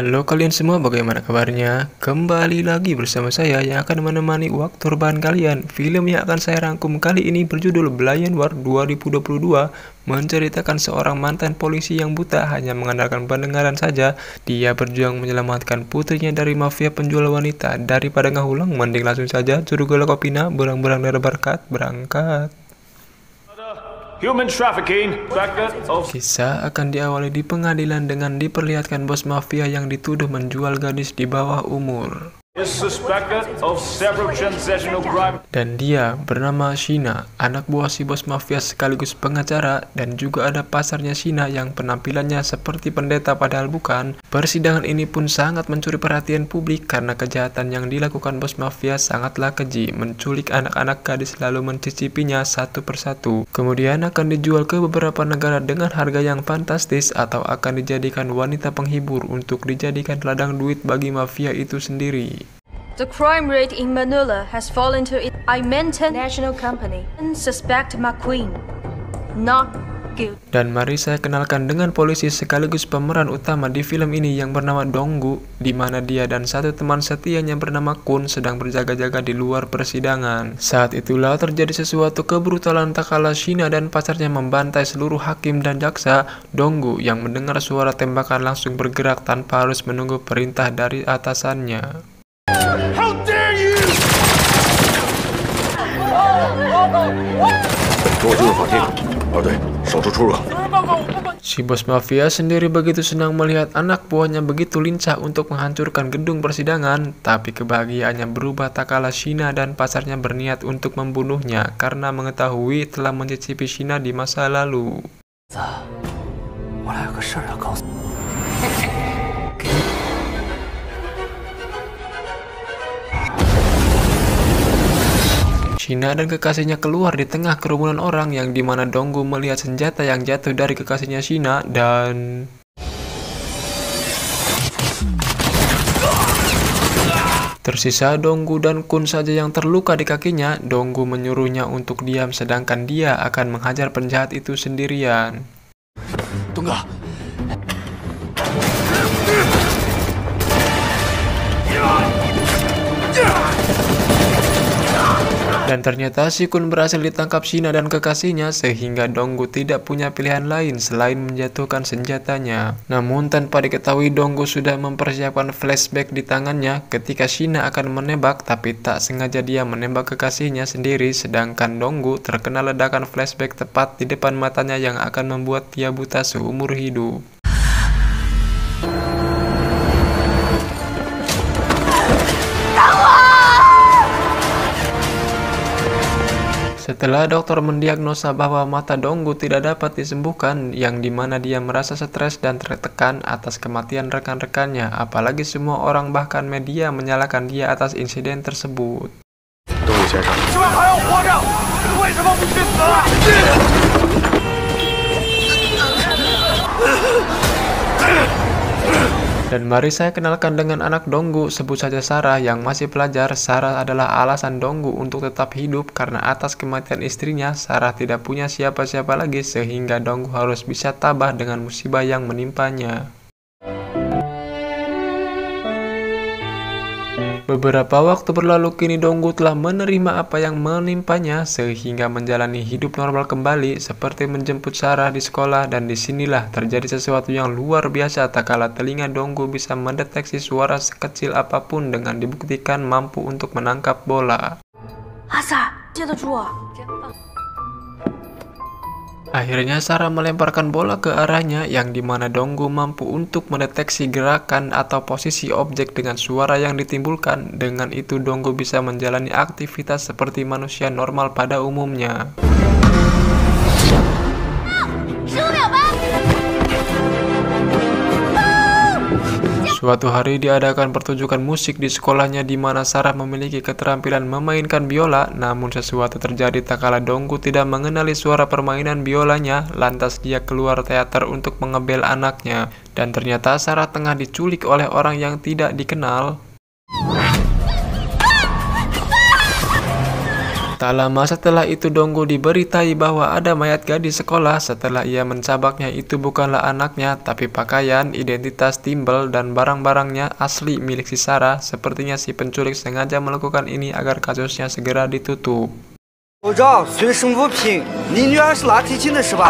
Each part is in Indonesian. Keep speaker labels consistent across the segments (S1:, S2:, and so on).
S1: Halo kalian semua, bagaimana kabarnya? Kembali lagi bersama saya yang akan menemani waktu rebahan kalian. Film yang akan saya rangkum kali ini berjudul Blind War 2022, menceritakan seorang mantan polisi yang buta hanya mengandalkan pendengaran saja. Dia berjuang menyelamatkan putrinya dari mafia penjual wanita. Daripada ngahulang, mending langsung saja Curugala Kopina, berang-berang dari berangkat.
S2: Human trafficking.
S1: Kisah akan diawali di pengadilan dengan diperlihatkan bos mafia yang dituduh menjual gadis di bawah umur.
S2: Is suspected of several transnational crime.
S1: Dan dia bernama Shina, anak buah si bos mafia sekaligus pengacara, dan juga ada pasarnya Shina yang penampilannya seperti pendeta padahal bukan. Persidangan ini pun sangat mencuri perhatian publik karena kejahatan yang dilakukan bos mafia sangatlah keji, menculik anak-anak gadis lalu mencicipinya satu persatu. Kemudian akan dijual ke beberapa negara dengan harga yang fantastis atau akan dijadikan wanita penghibur untuk dijadikan ladang duit bagi mafia itu sendiri.
S3: The crime rate in Manila has fallen to it. I maintain national company and suspect McQueen not guilty.
S1: Dan mari saya kenalkan dengan polisi sekaligus pemeran utama di film ini yang bernama Donggu, di mana dia dan satu teman setianya bernama Kun sedang berjaga-jaga di luar persidangan. Saat itulah terjadi sesuatu kebrutalan tak kala Shina dan pacarnya membantai seluruh hakim dan jaksa. Donggu yang mendengar suara tembakan langsung bergerak tanpa harus menunggu perintah dari atasannya.
S2: How dare you!
S1: Si bos mafia sendiri begitu senang melihat anak buahnya begitu lincah untuk menghancurkan gedung persidangan, tapi kebahagiaannya berubah tak kala Shina dan pacarnya berniat untuk membunuhnya karena mengetahui telah mencicipi Shina di masa lalu. Shina dan kekasihnya keluar di tengah kerumunan orang yang dimana Donggu melihat senjata yang jatuh dari kekasihnya Shina dan tersisa Donggu dan Kun saja yang terluka di kakinya. Donggu menyuruhnya untuk diam sedangkan dia akan menghajar penjahat itu sendirian.
S2: Tunggu.
S1: Dan ternyata si Kun berhasil ditangkap Shina dan kekasihnya sehingga Donggu tidak punya pilihan lain selain menjatuhkan senjatanya. Namun tanpa diketahui Donggu sudah mempersiapkan flashback di tangannya ketika Shina akan menembak, tapi tak sengaja dia menembak kekasihnya sendiri sedangkan Donggu terkena ledakan flashback tepat di depan matanya yang akan membuat dia buta seumur hidup. Setelah dokter mendiagnosa bahwa mata Donggu tidak dapat disembuhkan, yang dimana dia merasa stres dan tertekan atas kematian rekan-rekannya, apalagi semua orang bahkan media menyalahkan dia atas insiden tersebut. Dan mari saya kenalkan dengan anak Donggu, sebut saja Sarah yang masih pelajar. Sarah adalah alasan Donggu untuk tetap hidup karena atas kematian istrinya, Sarah tidak punya siapa-siapa lagi sehingga Donggu harus bisa tabah dengan musibah yang menimpanya. Beberapa waktu berlalu kini Donggu telah menerima apa yang menimpanya sehingga menjalani hidup normal kembali seperti menjemput Sarah di sekolah, dan disinilah terjadi sesuatu yang luar biasa tak kala telinga Donggu bisa mendeteksi suara sekecil apapun dengan dibuktikan mampu untuk menangkap bola. Akhirnya Sarah melemparkan bola ke arahnya yang dimana Donggu mampu untuk mendeteksi gerakan atau posisi objek dengan suara yang ditimbulkan. Dengan itu Donggu bisa menjalani aktivitas seperti manusia normal pada umumnya. Suatu hari diadakan pertunjukan musik di sekolahnya di mana Sarah memiliki keterampilan memainkan biola, namun sesuatu terjadi tak kala Donggu tidak mengenali suara permainan biolanya, lantas dia keluar teater untuk mengebel anaknya, dan ternyata Sarah tengah diculik oleh orang yang tidak dikenal. Tak lama setelah itu Donggu diberitai bahwa ada mayat gadis sekolah. Setelah ia mencabaknya itu bukanlah anaknya, tapi pakaian, identitas, timbel, dan barang-barangnya asli milik si Sarah. Sepertinya si penculik sengaja melakukan ini agar kasusnya segera ditutup.
S4: 口罩随身物品，你女儿是拉提琴的是吧？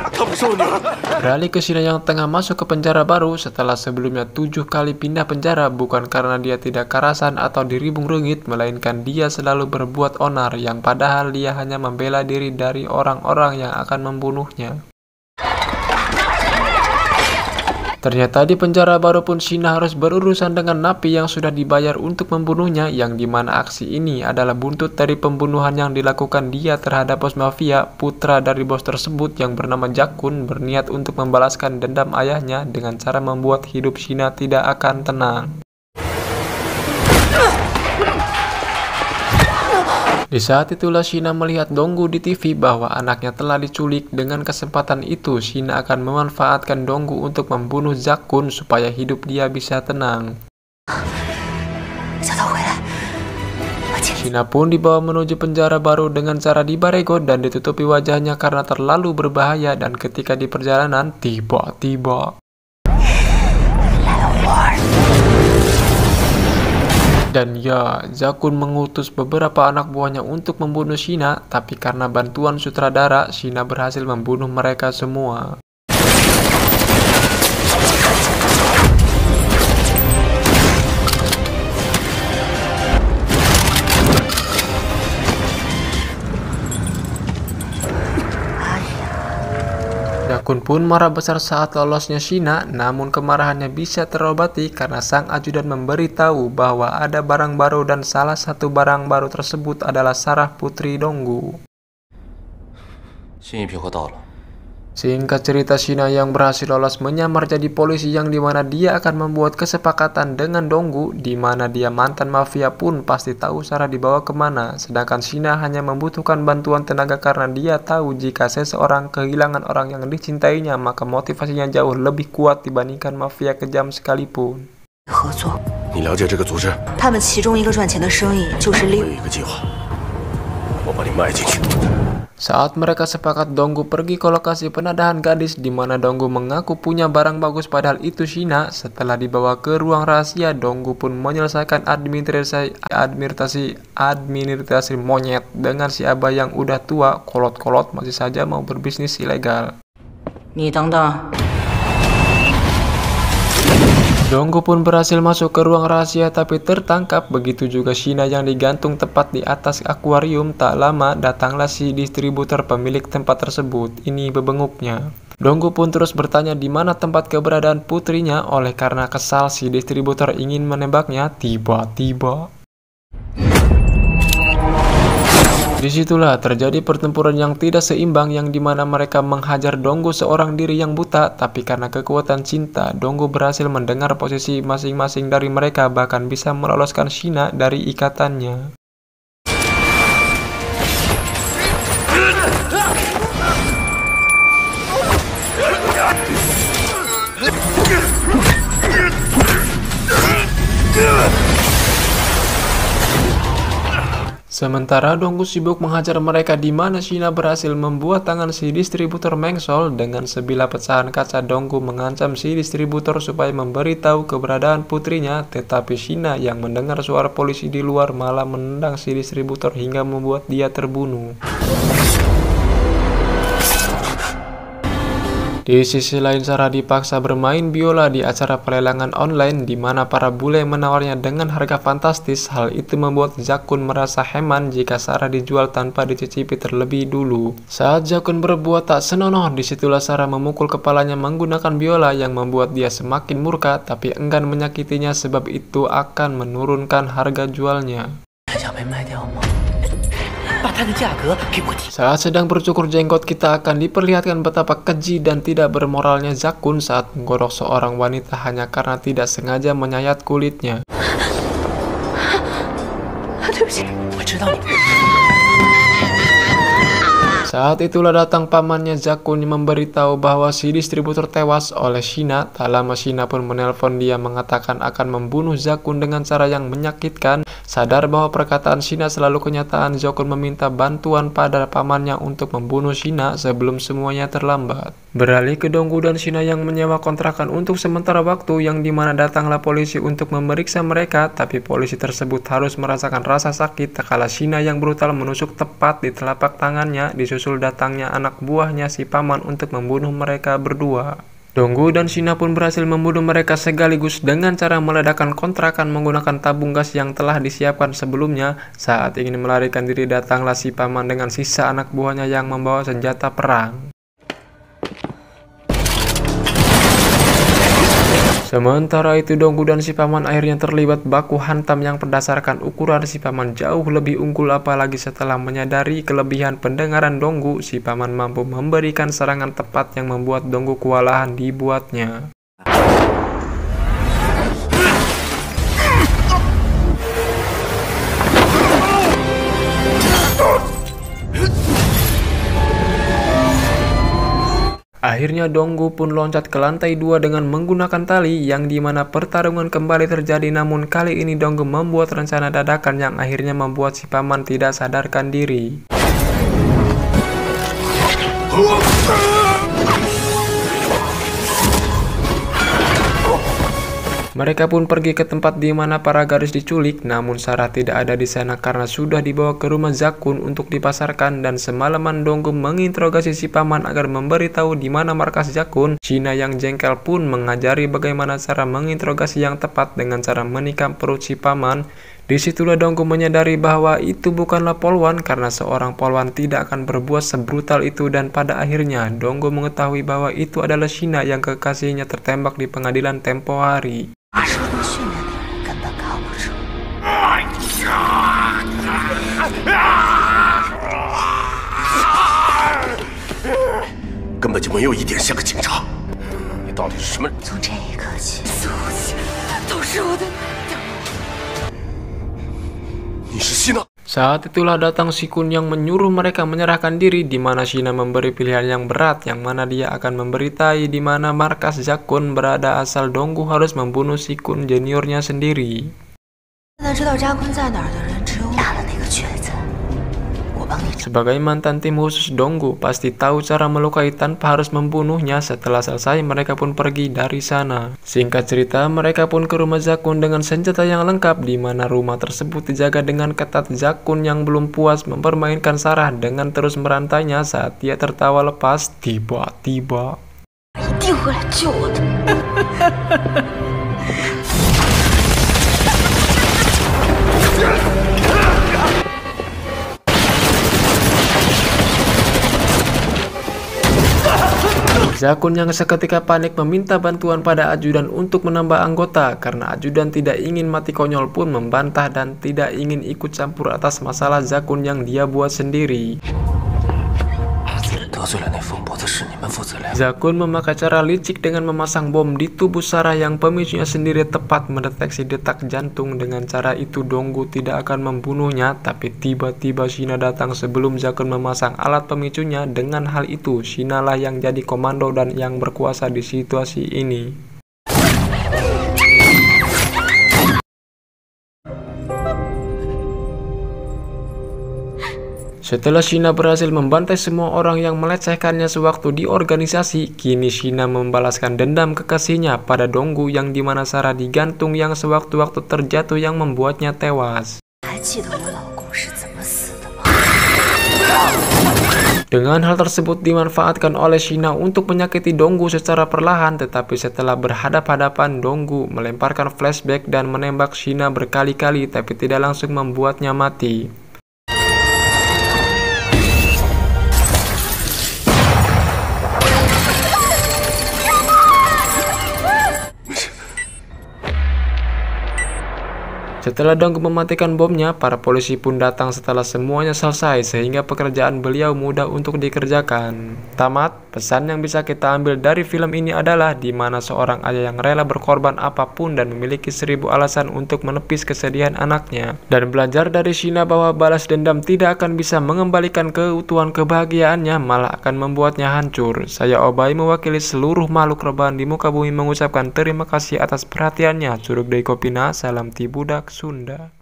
S4: 她不是我女儿。
S1: Beralih ke Shina yang tengah masuk ke penjara baru setelah sebelumnya 7 kali pindah penjara, bukan karena dia tidak karasan atau diribung ringgit, melainkan dia selalu berbuat onar yang padahal dia hanya membela diri dari orang-orang yang akan membunuhnya. Ternyata di penjara baru pun Shina harus berurusan dengan napi yang sudah dibayar untuk membunuhnya, yang dimana aksi ini adalah buntut dari pembunuhan yang dilakukan dia terhadap bos mafia. Putra dari bos tersebut yang bernama Jakun berniat untuk membalaskan dendam ayahnya dengan cara membuat hidup Shina tidak akan tenang. Di saat itulah Shina melihat Donggu di TV bahwa anaknya telah diculik. Dengan kesempatan itu, Shina akan memanfaatkan Donggu untuk membunuh Jakun supaya hidup dia bisa tenang. Shina pun dibawa menuju penjara baru dengan cara dibarego dan ditutupi wajahnya karena terlalu berbahaya, dan ketika di perjalanan, tiba-tiba dan ya, Jakun mengutus beberapa anak buahnya untuk membunuh Shina, tapi karena bantuan sutradara, Shina berhasil membunuh mereka semua. Jakun pun marah besar saat lolosnya Shina, namun kemarahannya bisa terobati karena sang ajudan memberitahu bahwa ada barang baru dan salah satu barang baru tersebut adalah Sarah putri Donggu. Singkat cerita, Shina yang berhasil lolos menyamar jadi polisi yang dimana dia akan membuat kesepakatan dengan Donggu, dimana dia mantan mafia pun pasti tahu Sarah dibawa kemana, sedangkan Shina hanya membutuhkan bantuan tenaga karena dia tahu jika seseorang kehilangan orang yang dicintainya maka motivasinya jauh lebih kuat dibandingkan mafia kejam sekalipun.
S5: 合作，
S6: 你了解这个组织？
S5: 他们其中一个赚钱的生意就是利用。
S6: 我有一个计划，我把你卖进去。
S1: Saat mereka sepakat, Donggu pergi ke lokasi penadahan gadis di mana Donggu mengaku punya barang bagus padahal itu Shina. Setelah dibawa ke ruang rahasia, Donggu pun menyelesaikan administrasi monyet dengan si Abah yang udah tua, kolot-kolot masih saja mau berbisnis ilegal.
S5: 你等等，
S1: Donggu pun berhasil masuk ke ruang rahasia tapi tertangkap, begitu juga Shina yang digantung tepat di atas akuarium. Tak lama datanglah si distributor pemilik tempat tersebut, ini bebenguknya. Donggu pun terus bertanya di mana tempat keberadaan putrinya. Oleh karena kesal si distributor ingin menembaknya, tiba-tiba disitulah terjadi pertempuran yang tidak seimbang yang dimana mereka menghajar Donggu seorang diri yang buta, tapi karena kekuatan cinta, Donggu berhasil mendengar posisi masing-masing dari mereka, bahkan bisa meloloskan Shina dari ikatannya. Sementara Donggu sibuk menghajar mereka di mana Shina berhasil membuat tangan si distributor mengsol. Dengan sebilah pecahan kaca, Donggu mengancam si distributor supaya memberitahu keberadaan putrinya, tetapi Shina yang mendengar suara polisi di luar malah menendang si distributor hingga membuat dia terbunuh. Di sisi lain, Sarah dipaksa bermain biola di acara pelelangan online di mana para bule menawarnya dengan harga fantastis. Hal itu membuat Jakun merasa heman jika Sarah dijual tanpa dicicipi terlebih dulu. Saat Jakun berbuat tak senonoh, disitulah Sarah memukul kepalanya menggunakan biola yang membuat dia semakin murka, tapi enggan menyakitinya sebab itu akan menurunkan harga jualnya. Saat sedang bercukur jenggot, kita akan diperlihatkan betapa keji dan tidak bermoralnya Jakun saat menggodok seorang wanita hanya karena tidak sengaja menyayat kulitnya. Saat itulah datang pamannya Jakun yang memberitahu bahwa si distributor tewas oleh Shina. Tak lama Shina pun menelpon dia mengatakan akan membunuh Jakun dengan cara yang menyakitkan. sadar bahwa perkataan Shina selalu kenyataan, Zakun meminta bantuan pada pamannya untuk membunuh Shina sebelum semuanya terlambat. Beralih ke Donggu dan Shina yang menyewa kontrakan untuk sementara waktu, yang dimana datanglah polisi untuk memeriksa mereka, tapi polisi tersebut harus merasakan rasa sakit tak kala Shina yang brutal menusuk tepat di telapak tangannya, disusul datangnya anak buahnya si paman untuk membunuh mereka berdua. Donggu dan Shina pun berhasil membunuh mereka sekaligus dengan cara meledakkan kontrakan menggunakan tabung gas yang telah disiapkan sebelumnya. Saat ingin melarikan diri, datanglah si paman dengan sisa anak buahnya yang membawa senjata perang. Sementara itu Donggu dan si paman akhirnya terlibat baku hantam yang berdasarkan ukuran si paman jauh lebih unggul, apalagi setelah menyadari kelebihan pendengaran Donggu, si paman mampu memberikan serangan tepat yang membuat Donggu kewalahan dibuatnya. Akhirnya Donggu pun loncat ke lantai 2 dengan menggunakan tali, yang dimana pertarungan kembali terjadi, namun kali ini Donggu membuat rencana dadakan yang akhirnya membuat si paman tidak sadarkan diri. Mereka pun pergi ke tempat di mana para gadis diculik, namun Sarah tidak ada di sana karena sudah dibawa ke rumah Zakun untuk dipasarkan, dan semalaman Donggu menginterogasi si paman agar memberitahu di mana markas Zakun. Shina yang jengkel pun mengajari bagaimana cara menginterogasi yang tepat dengan cara menikam perut si paman. Disitulah Donggu menyadari bahwa itu bukanlah polwan, karena seorang polwan tidak akan berbuat sebrutal itu, dan pada akhirnya Donggu mengetahui bahwa itu adalah Shina yang kekasihnya tertembak di pengadilan tempo hari.
S5: 他说的训练的人根本靠不住。
S6: 根本就没有一点像个警察。你到底是什么人？
S5: 从这一刻起，所有钱都是我的。
S6: 你是希娜。
S1: Saat itulah datang si Kun yang menyuruh mereka menyerahkan diri, di mana Shina memberi pilihan yang berat, yang mana dia akan memberitai di mana markas Zakun berada, asal Donggu harus membunuh si Kun juniornya sendiri.
S5: 现在知道扎坤在哪儿的人只有我了那个瘸子，我帮你找。
S1: Sebagai mantan tim khusus Donggu, pasti tahu cara melukai tanpa harus membunuhnya. Setelah selesai, mereka pun pergi dari sana. Singkat cerita, mereka pun ke rumah Zakun dengan senjata yang lengkap, di mana rumah tersebut dijaga dengan ketat. Zakun yang belum puas mempermainkan Sarah dengan terus merantainya. Saat dia tertawa lepas, tiba-tiba
S5: 一定会来救我的。
S1: Zakun yang seketika panik meminta bantuan pada ajudan untuk menambah anggota, karena ajudan tidak ingin mati konyol pun membantah dan tidak ingin ikut campur atas masalah Zakun yang dia buat sendiri. Zakun memakai cara licik dengan memasang bom di tubuh Sarah yang pemicunya sendiri tepat mendeteksi detak jantung. Dengan cara itu Donggu tidak akan membunuhnya, tapi tiba-tiba Shina datang sebelum Zakun memasang alat pemicunya. Dengan hal itu Shina lah yang jadi komando dan yang berkuasa di situasi ini. Setelah Shina berhasil membantai semua orang yang melecehkannya sewaktu di organisasi, kini Shina membalaskan dendam kekasihnya pada Donggu, yang dimana Sarah digantung yang sewaktu-waktu terjatuh yang membuatnya tewas. Dengan hal tersebut dimanfaatkan oleh Shina untuk menyakiti Donggu secara perlahan, tetapi setelah berhadap-hadapan Donggu melemparkan flashback dan menembak Shina berkali-kali, tapi tidak langsung membuatnya mati. Setelah Donggu mematikan bomnya, para polisi pun datang setelah semuanya selesai, sehingga pekerjaan beliau mudah untuk dikerjakan. Tamat, pesan yang bisa kita ambil dari film ini adalah di mana seorang ayah yang rela berkorban apapun dan memiliki 1000 alasan untuk menepis kesedihan anaknya. Dan belajar dari Shina bahwa balas dendam tidak akan bisa mengembalikan keutuhan kebahagiaannya, malah akan membuatnya hancur. Saya Obay mewakili seluruh makhluk rebahan di muka bumi mengucapkan terima kasih atas perhatiannya. Curug Dei Kopina, salam Tibudak Sunda.